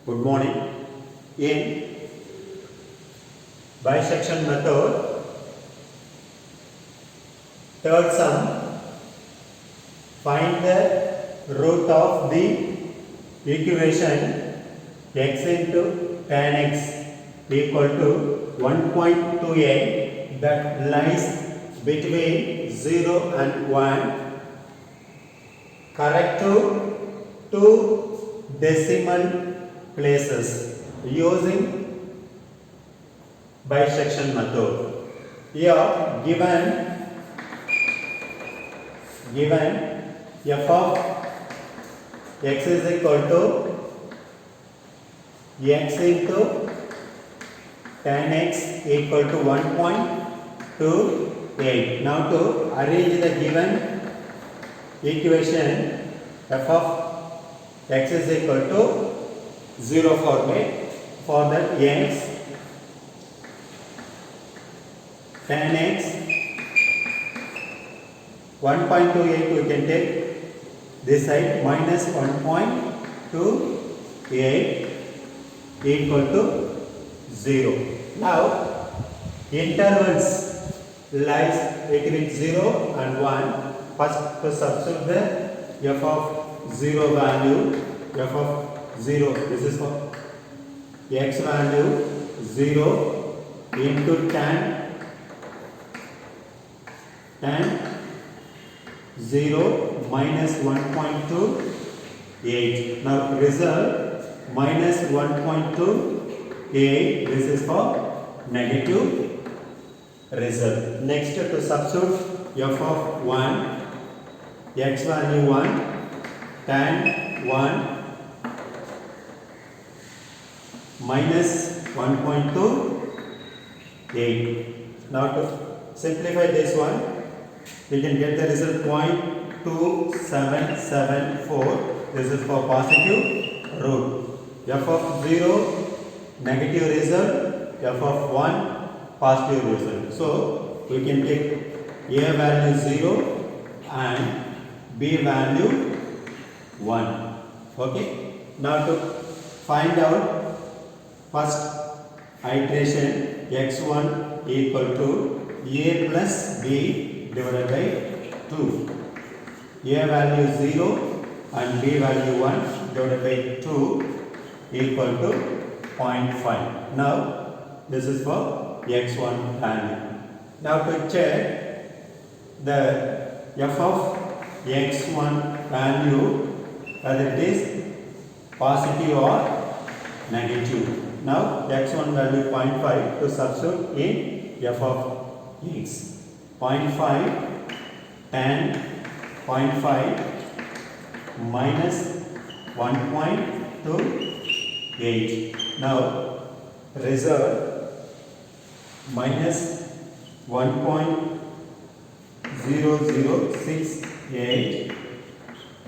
Good morning. In bisection method, third sum, find the root of the equation x into tan x equal to 1.28 that lies between 0 and 1. Correct to two decimal places using bisection method. Here given f of x is equal to x into tan x equal to 1.28. Now to arrange the given equation, f of x is equal to 0 for that x tan x 1.28 we can take this side minus 1.28 equal to 0. Now intervals lies between 0 and 1. First to substitute the f of 0 value, f of 0, this is for x value 0 into tan 0 minus 1.28. Now result minus 1.28, this is for negative result. Next to substitute f of 1, x value 1, tan 1 minus 1.28. Now to simplify this one, we can get the result 0.2774. This is for positive root. F of 0 negative result, f of 1 positive result. So we can take a value 0 and b value 1. Okay. Now to find out first iteration, x1 equal to a plus b divided by 2. A value 0 and b value 1 divided by 2 equal to 0.5. Now this is for x1 value. Now to check the f of x1 value, whether it is positive or negative. Now x1 value 0.5 to substitute in f of x. 0.5 tan 0.5 minus 1.28. Now result minus 1.0068.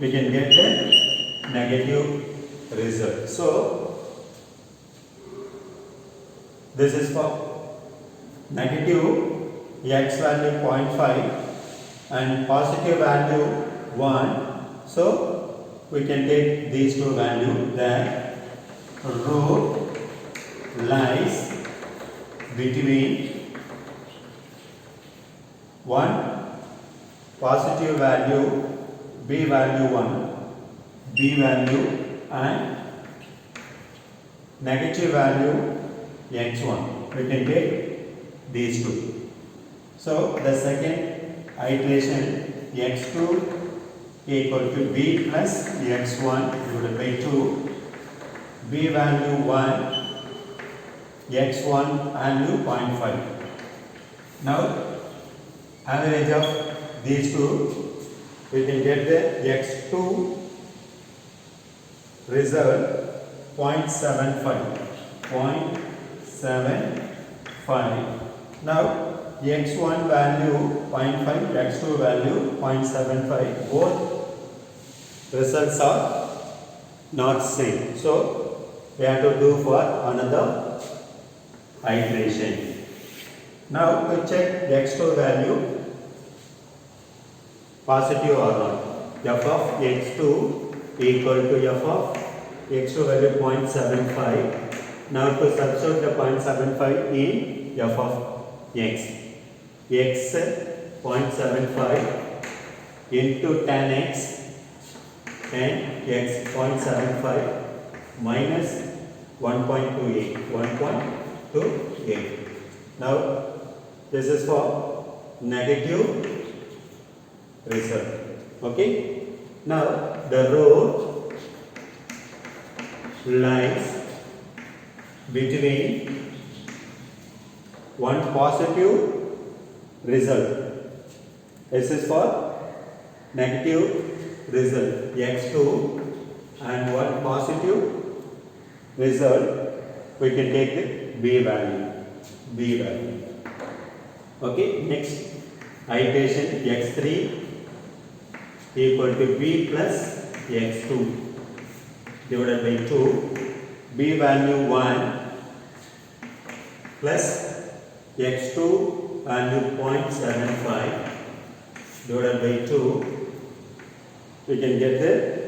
We can get the negative result. So this is for negative x value 0.5 and positive value 1. So we can take these two values. Then root lies between 1 positive value, b value 1, b value, and negative value x1. We can take these two. So the second iteration, x2 equal to b plus x1 divided by 2, b value 1, x1 value 0.5. Now average of these two, we can get the x2 result 0.75. Now x1 value 0.5, x2 value 0.75. Both results are not same. So we have to do for another iteration. Now we check x2 value positive or not. F of x2 equal to f of x2 value 0.75. Now to substitute the 0.75 in f of x. X 0.75 into tan x and x 0.75 minus 1.28. 1.28. Now this is for negative result. Okay. Now the row lies between one positive result. This is for negative result x2 and one positive result. We can take the b value. Okay. Next iteration x3 equal to b plus x2 divided by 2. B value 1 plus x2 value 0.75 divided by 2. We can get the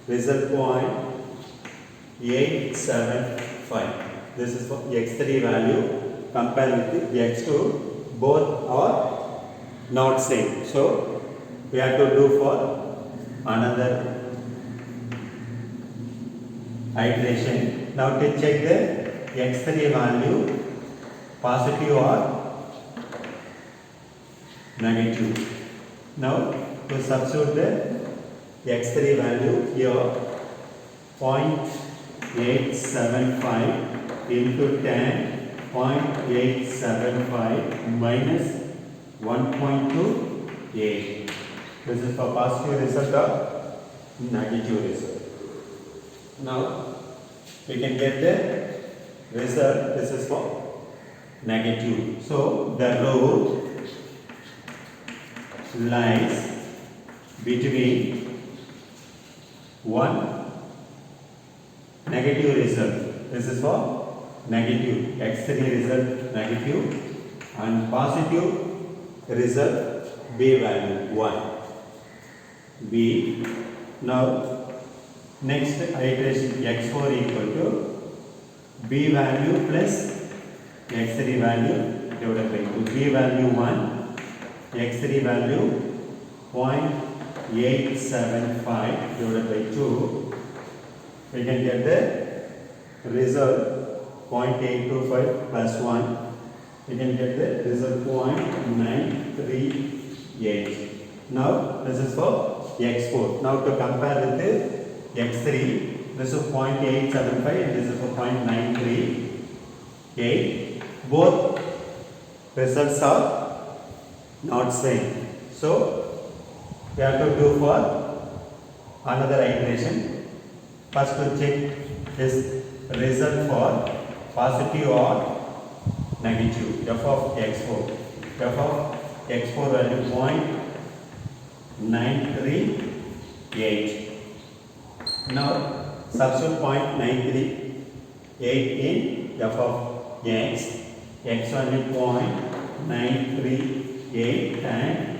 result 0.875. This is for x3 value. Compare with the x2. Both are not same. So we have to do for another iteration. Now to check the x3 value, positive or negative. Now to substitute the x3 value here, 0.875 into 10, 0.875 minus 1.28. This is for positive result or negative result. Now we can get the result. This is for negative. So the row lies between one negative result. This is for negative. x3 result negative and positive result b value 1. B. Now next iteration x4 equal to b value plus x3 value divided by 2. B value 1, x3 value 0.875 divided by 2. We can get the result 0.825 plus 1. We can get the result 0.938. Now this is for x4. Now to compare with the x3, this is 0.875 and this is for 0.938. Both results are not same. So we have to do for another iteration. First to check this result for positive or negative. F of x4. F of x4 value 0.938. Now substitute 0.938 in f of x. X value 0.938 and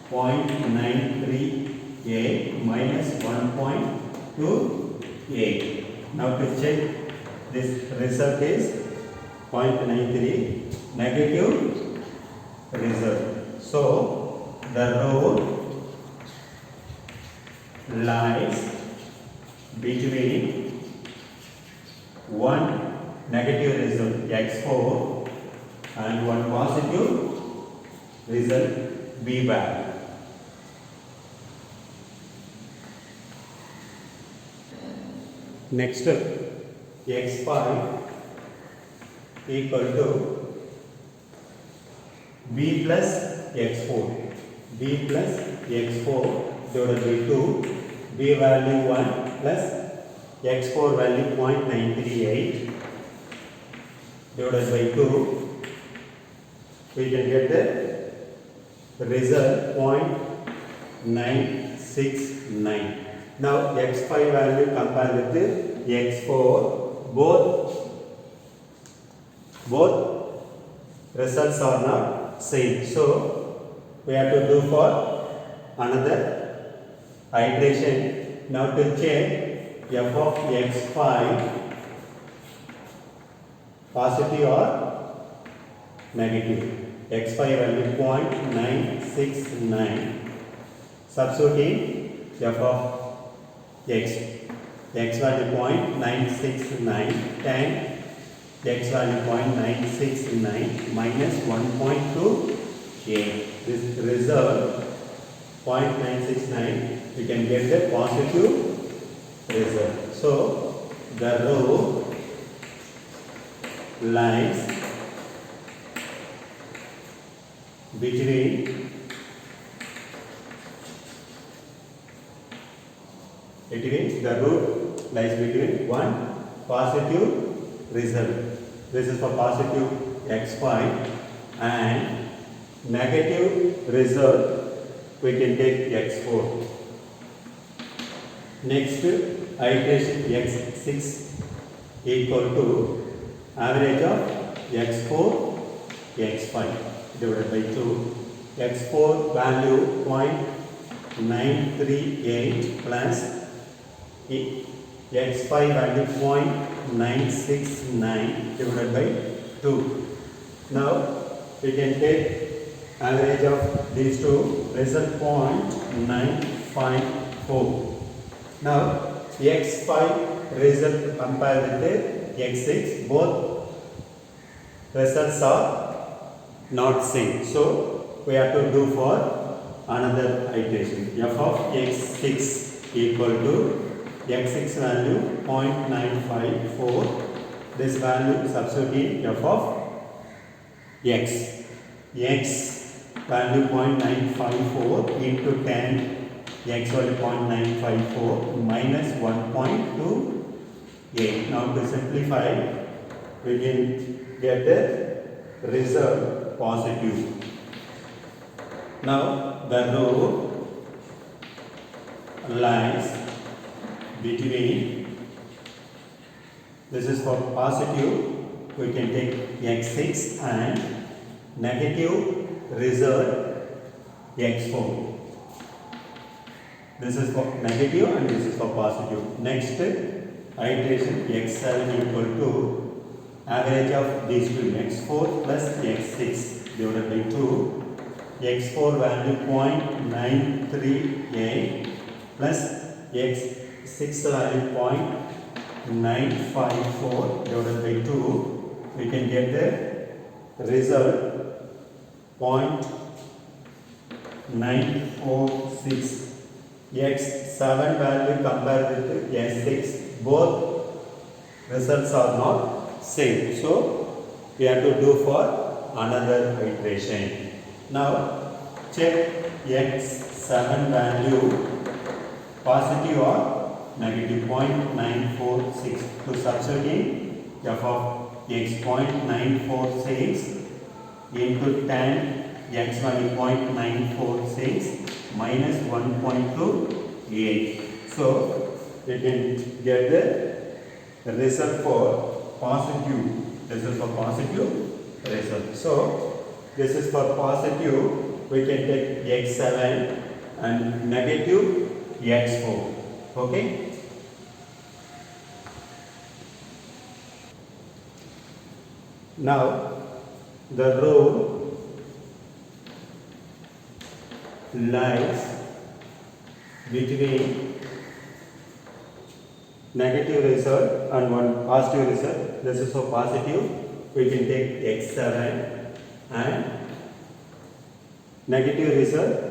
0.938 minus 1.28. Now to check this result is 0.93 negative result. So the row lies between one negative result x4 and one positive result b value. Next x5 equal to b plus x4. b plus x4 divided by 2. B value 1 plus x4 value 0.938 divided by 2. We can get the result 0.969. Now x5 value compare with the x4. Both results are not same. So we have to do for another iteration. Now to check f of x5 positive or negative. x5 value 0.969. Substituting f of x value 0.969 10 x value 0.969 minus 1.28. This result 0.969, you can get the positive result. So the row lies between the root lies between one positive result. This is for positive x5 and negative result we can take x4. Next iteration x6 equal to average of x4 x5 divided by 2. x4 value 0.938 plus x5 value 0.969 divided by 2. Now we can take average of these two, result 0.954. Now x5 result compared with the x6, both results are not same. So we have to do for another iteration. f of x6 equal to x6 value 0.954. This value substitute f of x value 0.954 into 10 x value 0.954 minus 1.28. Now to simplify, we can get the result positive. Now the row lies between, this is for positive, we can take x6 and negative result x4. This is for negative and this is for positive. Next iteration x7 equal to average of these two, x4 plus x6 divided by 2. x4 value 0.938 plus x6 value 0.954 divided by 2. We can get the result 0.946. x7 value compared with x6, both results are not same. So we have to do for another iteration. Now check x7 value positive or negative 0.946. To substitute f of x 0.946 into 10 x value 0.946 minus 1.28. So we can get the result for positive. This is for positive result. So this is for positive, we can take x7 and negative x4. Okay. Now the row lies between negative result and one positive result. This is for positive, we can take x7 and negative result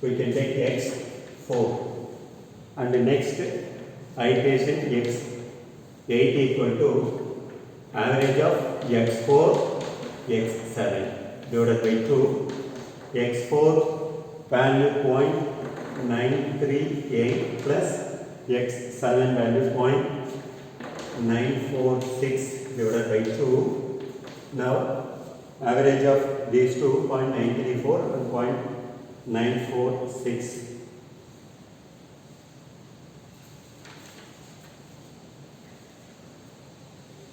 we can take x4. And the next iteration x8 equal to average of x4 x7 divided by 2. x4 value 0.938 plus x7 value 0.946 divided by 2. Now average of these two 0.934 and 0.946.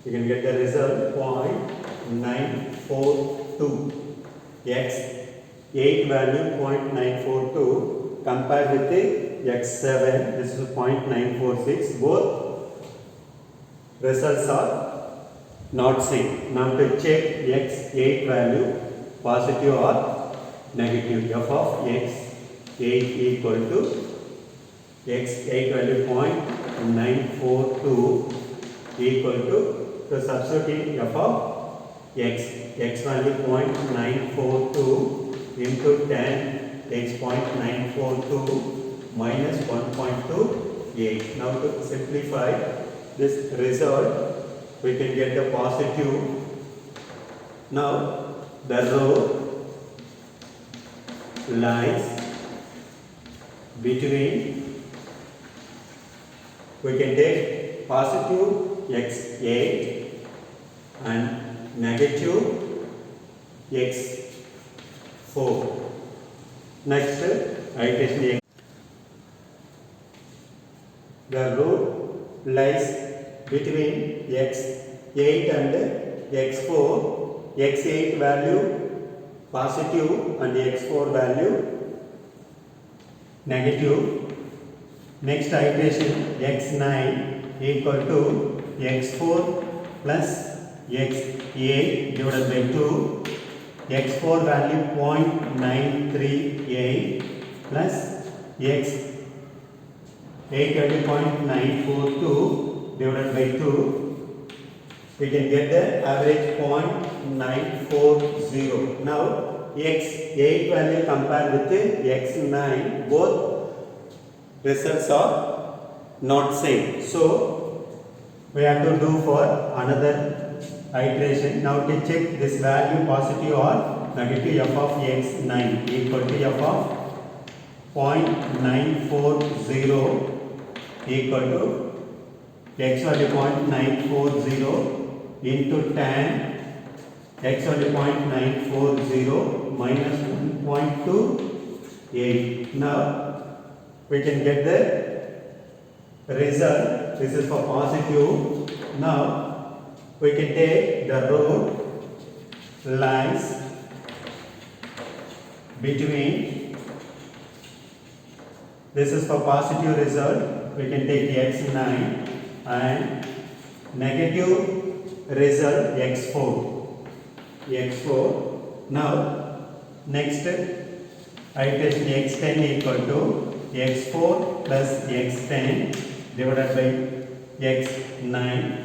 You can get the result 0.942. x8 value 0.942 compared with the x7, this is 0.946. Both results are not same. Now to check x8 value positive or negative. F of x8 equal to x8 value 0.942 equal to substituting f of x value 0.942 into 10 x 0.942 minus 1.28. Now to simplify this result, we can get the positive. Now the row lies between, we can take positive x8 and negative x4. Next, iteration x. The root lies between x8 and x4. x8 value positive and x4 value negative. Next iteration x9 equal to x4 plus x8 divided by 2. x4 value 0.938 plus x8 value 0.942 divided by 2. We can get the average 0.940. Now x8 value compared with x9, both results are not same. So we have to do for another iteration. Now to check this value positive or negative, f of x9 equal to f of 0.940 equal to x value 0.940 into tan x value 0.940 minus 1.28. Now we can get the result. This is for positive. Now we can take the root lies between, this is for positive result, we can take x9 and negative result x4. Now next iteration x10 equal to x4 plus x10 divided by x9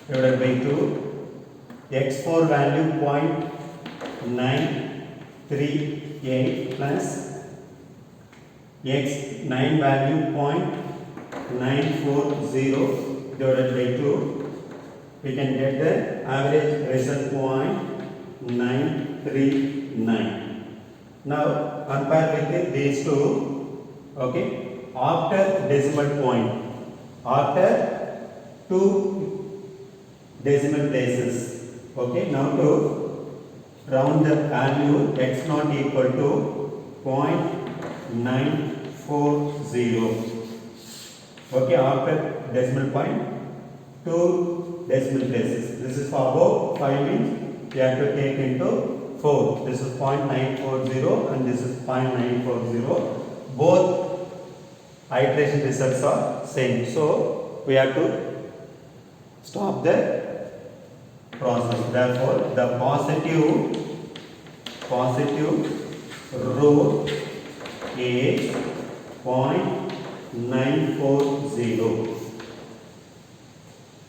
divided by 2. x4 value 0.938 plus x9 value 0.940 divided by 2. We can get the average result 0.939. Now compare with these two. Okay, after decimal point, after 2 decimal places. Okay, now to round the value x0 equal to 0.940. Okay, after decimal point 2 decimal places. This is for above 5 means you have to take into 4. This is 0.940 and this is 0.940. Both iteration results are same. So we have to stop the process. Therefore, the positive root is 0.940.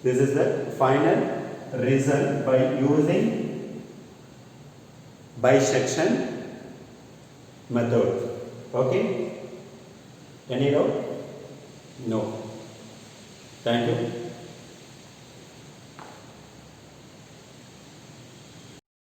This is the final result by using bisection method. Okay? Any doubt? No. Thank you.